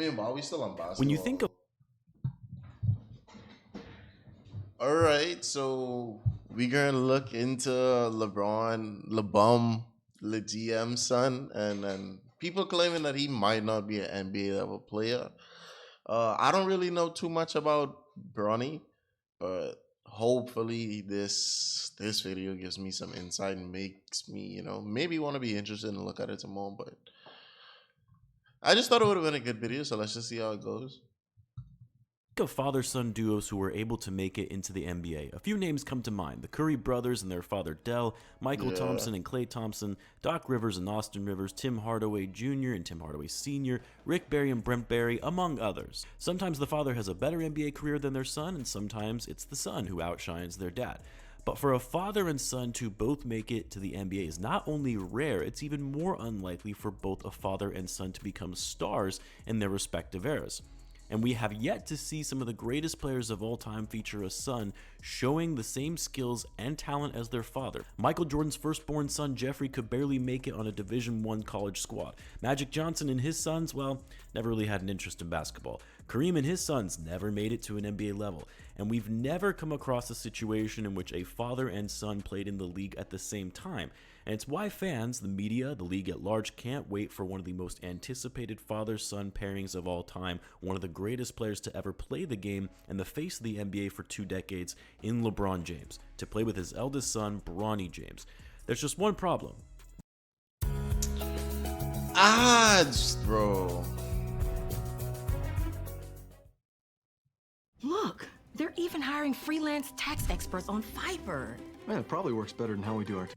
Meanwhile, we still on When you think of basketball. All right, so we gonna look into LeBron, LeBum, the GM son, and people claiming that he might not be an NBA level player. I don't really know too much about Bronny, but hopefully this video gives me some insight and makes me maybe want to be interested and look at it some more. But I just thought it would have been a good video, so let's just see how it goes. father-son duos who were able to make it into the NBA, a few names come to mind: the Curry brothers and their father Dell, Michael Yeah. Thompson and Klay Thompson, Doc Rivers and Austin Rivers, Tim Hardaway Jr. and Tim Hardaway Sr., Rick Barry and Brent Barry, among others. Sometimes the father has a better NBA career than their son, and sometimes it's the son who outshines their dad. But for a father and son to both make it to the NBA is not only rare, it's even more unlikely for both a father and son to become stars in their respective eras. And we have yet to see some of the greatest players of all time feature a son showing the same skills and talent as their father. Michael Jordan's firstborn son Jeffrey could barely make it on a Division I college squad. Magic Johnson and his sons, well, never really had an interest in basketball. Kareem and his sons never made it to an NBA level. And we've never come across a situation in which a father and son played in the league at the same time. And it's why fans, the media, the league at large can't wait for one of the most anticipated father-son pairings of all time, one of the greatest players to ever play the game and the face of the NBA for 2 decades in LeBron James, to play with his eldest son, Bronny James. There's just one problem. Odds, bro. Look, they're even hiring freelance tax experts on Fiverr. Man, it probably works better than how we do our.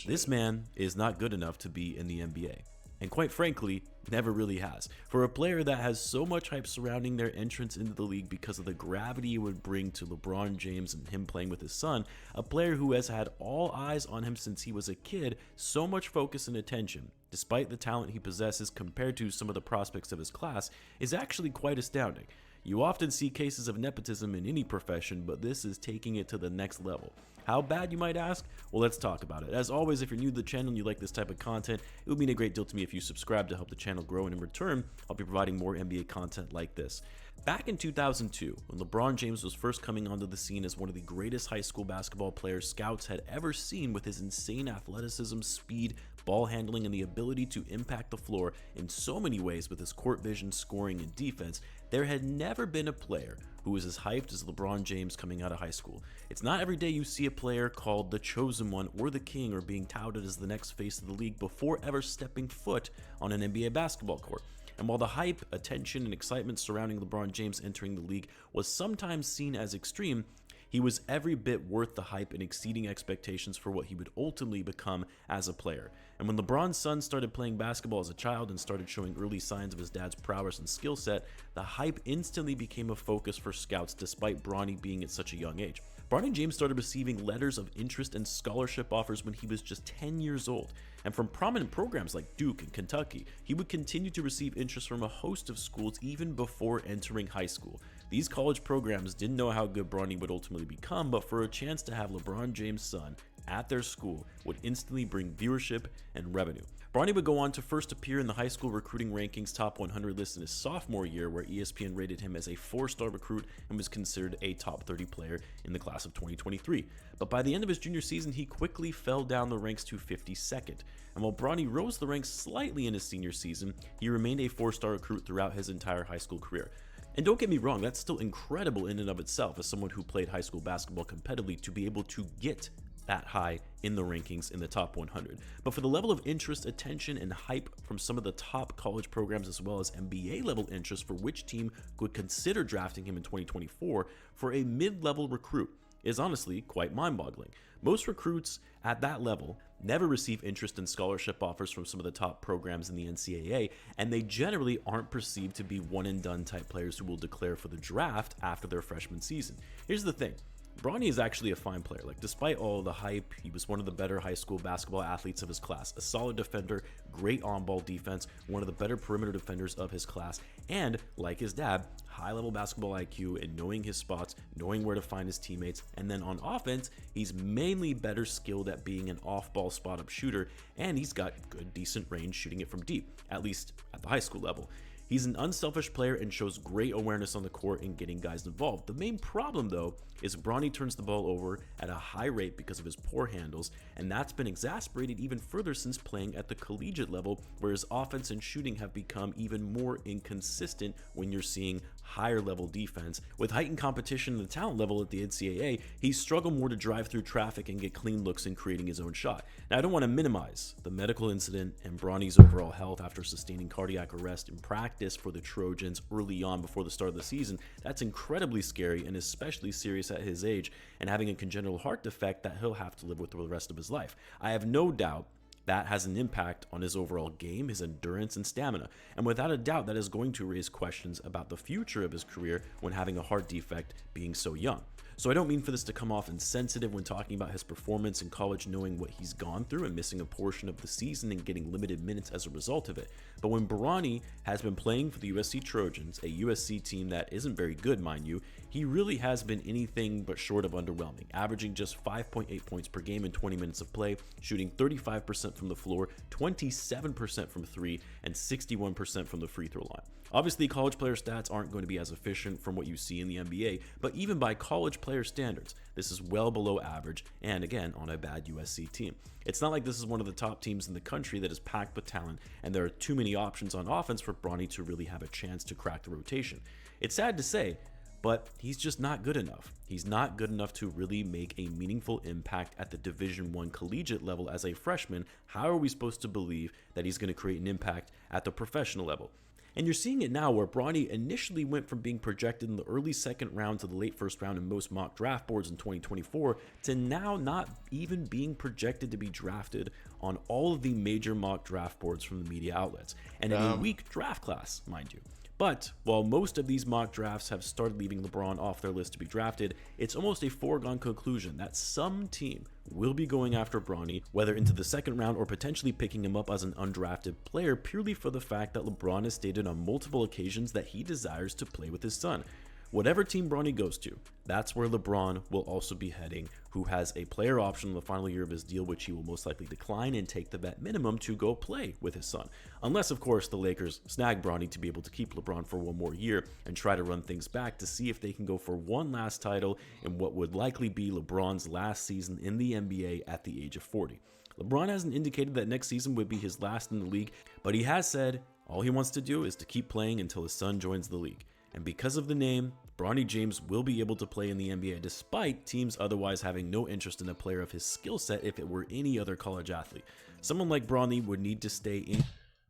This man is not good enough to be in the NBA. And quite frankly, never really has. For a player that has so much hype surrounding their entrance into the league because of the gravity it would bring to LeBron James and him playing with his son, a player who has had all eyes on him since he was a kid, so much focus and attention, despite the talent he possesses compared to some of the prospects of his class, is actually quite astounding. You often see cases of nepotism in any profession, but this is taking it to the next level. How bad, you might ask? Well, let's talk about it. As always, if you're new to the channel and you like this type of content, it would mean a great deal to me if you subscribe to help the channel grow, and in return, I'll be providing more NBA content like this. Back in 2002, when LeBron James was first coming onto the scene as one of the greatest high school basketball players scouts had ever seen, with his insane athleticism, speed, ball handling, and the ability to impact the floor in so many ways with his court vision, scoring, and defense, there had never been a player who was as hyped as LeBron James coming out of high school. It's not every day you see a player called the Chosen One or the King or being touted as the next face of the league before ever stepping foot on an NBA basketball court. And while the hype, attention, and excitement surrounding LeBron James entering the league was sometimes seen as extreme, he was every bit worth the hype and exceeding expectations for what he would ultimately become as a player. And when LeBron's son started playing basketball as a child and started showing early signs of his dad's prowess and skill set, the hype instantly became a focus for scouts despite Bronny being at such a young age. Bronny James started receiving letters of interest and scholarship offers when he was just 10 years old. And from prominent programs like Duke and Kentucky, he would continue to receive interest from a host of schools even before entering high school. These college programs didn't know how good Bronny would ultimately become, but for a chance to have LeBron James' son at their school would instantly bring viewership and revenue. Bronny would go on to first appear in the high school recruiting rankings top 100 list in his sophomore year, where ESPN rated him as a 4-star recruit and was considered a top 30 player in the class of 2023. But by the end of his junior season, he quickly fell down the ranks to 52nd. And while Bronny rose the ranks slightly in his senior season, he remained a 4-star recruit throughout his entire high school career. And don't get me wrong, that's still incredible in and of itself as someone who played high school basketball competitively to be able to get that high in the rankings in the top 100. But for the level of interest, attention, and hype from some of the top college programs, as well as NBA level interest for which team could consider drafting him in 2024 for a mid-level recruit, is honestly quite mind-boggling. Most recruits at that level never receive interest in scholarship offers from some of the top programs in the NCAA, and they generally aren't perceived to be one-and-done type players who will declare for the draft after their freshman season. Here's the thing. Bronny is actually a fine player. Despite all the hype, he was one of the better high school basketball athletes of his class. A solid defender, great on-ball defense, one of the better perimeter defenders of his class, and, like his dad, high-level basketball IQ and knowing his spots, knowing where to find his teammates. And then on offense, he's mainly better skilled at being an off-ball spot-up shooter, and he's got good, decent range shooting it from deep, at least at the high school level. He's an unselfish player and shows great awareness on the court in getting guys involved. The main problem, though, is Bronny turns the ball over at a high rate because of his poor handles, and that's been exacerbated even further since playing at the collegiate level, where his offense and shooting have become even more inconsistent when you're seeing higher level defense. With heightened competition and the talent level at the NCAA, he's struggled more to drive through traffic and get clean looks in creating his own shot. Now, I don't want to minimize the medical incident and Bronny's overall health after sustaining cardiac arrest in practice for the Trojans early on before the start of the season. That's incredibly scary and especially serious at his age, and having a congenital heart defect that he'll have to live with for the rest of his life. I have no doubt that has an impact on his overall game, his endurance, and stamina. And without a doubt, that is going to raise questions about the future of his career when having a heart defect being so young. So I don't mean for this to come off insensitive when talking about his performance in college, knowing what he's gone through and missing a portion of the season and getting limited minutes as a result of it. But when Bronny has been playing for the USC Trojans, a USC team that isn't very good, mind you, he really has been anything but short of underwhelming, averaging just 5.8 points per game in 20 minutes of play, shooting 35% from the floor, 27% from three, and 61% from the free throw line. Obviously, college player stats aren't going to be as efficient from what you see in the NBA, but even by college player standards, this is well below average, and again, on a bad USC team. It's not like this is one of the top teams in the country that is packed with talent, and there are too many options on offense for Bronny to really have a chance to crack the rotation. It's sad to say, but he's just not good enough. He's not good enough to really make a meaningful impact at the Division I collegiate level as a freshman. How are we supposed to believe that he's going to create an impact at the professional level? And you're seeing it now, where Bronny initially went from being projected in the early second round to the late first round in most mock draft boards in 2024 to now not even being projected to be drafted on all of the major mock draft boards from the media outlets, and in a weak draft class, mind you. But while most of these mock drafts have started leaving LeBron off their list to be drafted, it's almost a foregone conclusion that some team will be going after Bronny, whether into the second round or potentially picking him up as an undrafted player, purely for the fact that LeBron has stated on multiple occasions that he desires to play with his son. Whatever team Bronny goes to, that's where LeBron will also be heading, who has a player option in the final year of his deal, which he will most likely decline and take the vet minimum to go play with his son. Unless, of course, the Lakers snag Bronny to be able to keep LeBron for one more year and try to run things back to see if they can go for one last title in what would likely be LeBron's last season in the NBA at the age of 40. LeBron hasn't indicated that next season would be his last in the league, but he has said all he wants to do is to keep playing until his son joins the league. And because of the name, Bronny James will be able to play in the NBA despite teams otherwise having no interest in a player of his skill set if it were any other college athlete. Someone like Bronny would need to stay in.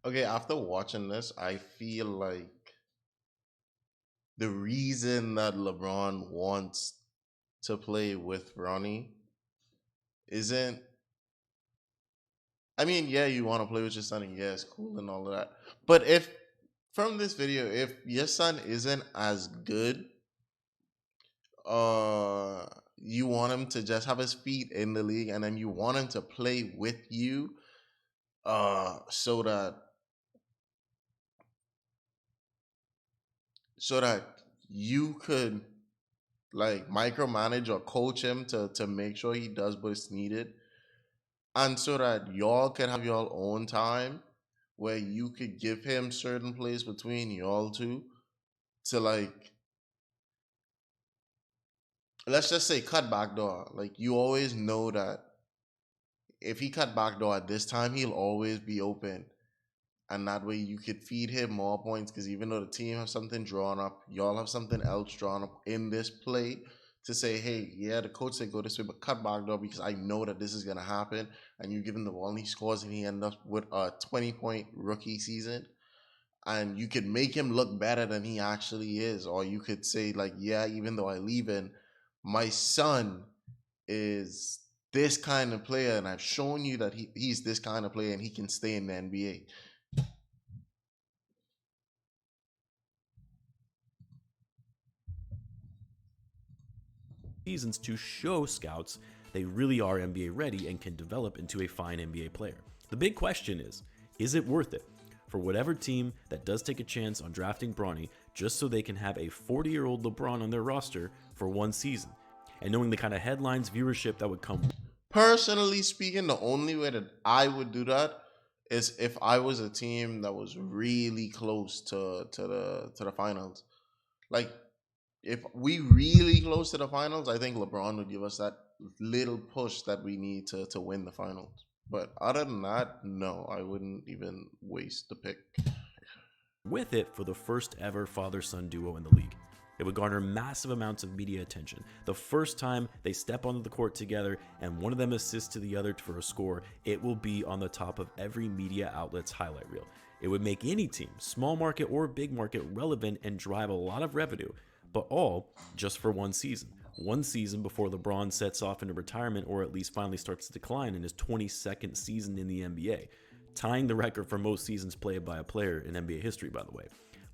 Okay, after watching this, I feel like the reason that LeBron wants to play with Bronny isn't, I mean, yeah, you want to play with your son, and yeah, it's cool and all of that. But if, from this video, if your son isn't as good, you want him to just have his feet in the league, and then you want him to play with you, so that you could like micromanage or coach him to make sure he does what's needed, and so that y'all can have your own time where you could give him certain plays between y'all two to, like, let's just say cut back door. Like, you always know that if he cut back door at this time, he'll always be open. And that way you could feed him more points, because even though the team have something drawn up, y'all have something else drawn up in this play to say, hey, yeah, the coach said go this way, but cut back door because I know that this is going to happen. And you give him the ball and he scores and he ends up with a 20-point rookie season. And you could make him look better than he actually is. Or you could say, like, yeah, even though I leave in, my son is this kind of player, and I've shown you that he's this kind of player and he can stay in the NBA. Seasons to show scouts they really are NBA ready and can develop into a fine NBA player. The big question is it worth it for whatever team that does take a chance on drafting Bronny just so they can have a 40-year-old LeBron on their roster for one season? And knowing the kind of headlines, viewership that would come. Personally speaking, the only way that I would do that is if I was a team that was really close to the finals. Like if we really close to the finals, I think LeBron would give us that little push that we need to win the finals. But other than that, no, I wouldn't even waste the pick. with it for the first ever father-son duo in the league. It would garner massive amounts of media attention. The first time they step onto the court together and one of them assists to the other for a score, it will be on the top of every media outlet's highlight reel. It would make any team, small market or big market, relevant and drive a lot of revenue, but all just for one season. One season before LeBron sets off into retirement, or at least finally starts to decline in his 22nd season in the NBA, tying the record for most seasons played by a player in NBA history, by the way.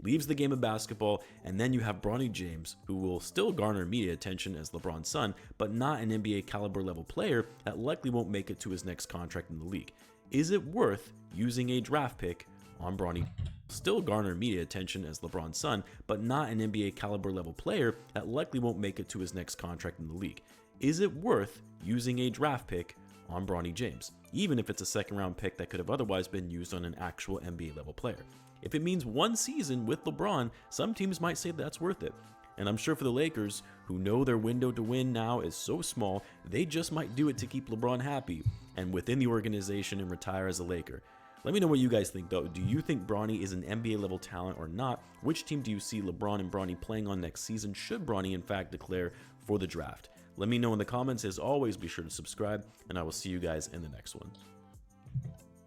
Leaves the game of basketball, and then you have Bronny James, who will still garner media attention as LeBron's son, but not an NBA caliber level player that likely won't make it to his next contract in the league. Is it worth using a draft pick on Bronny? Still garner media attention as LeBron's son, but not an NBA caliber level player that likely won't make it to his next contract in the league. Is it worth using a draft pick on Bronny James, even if it's a second round pick that could have otherwise been used on an actual NBA level player? If it means one season with LeBron, some teams might say that's worth it. And I'm sure for the Lakers, who know their window to win now is so small, they just might do it to keep LeBron happy and within the organization and retire as a Laker. Let me know what you guys think though. Do you think Bronny is an NBA level talent or not? Which team do you see LeBron and Bronny playing on next season? Should Bronny in fact declare for the draft? Let me know in the comments. As always, be sure to subscribe, and I will see you guys in the next one.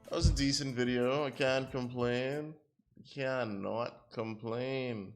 That was a decent video. I can't complain. Cannot complain.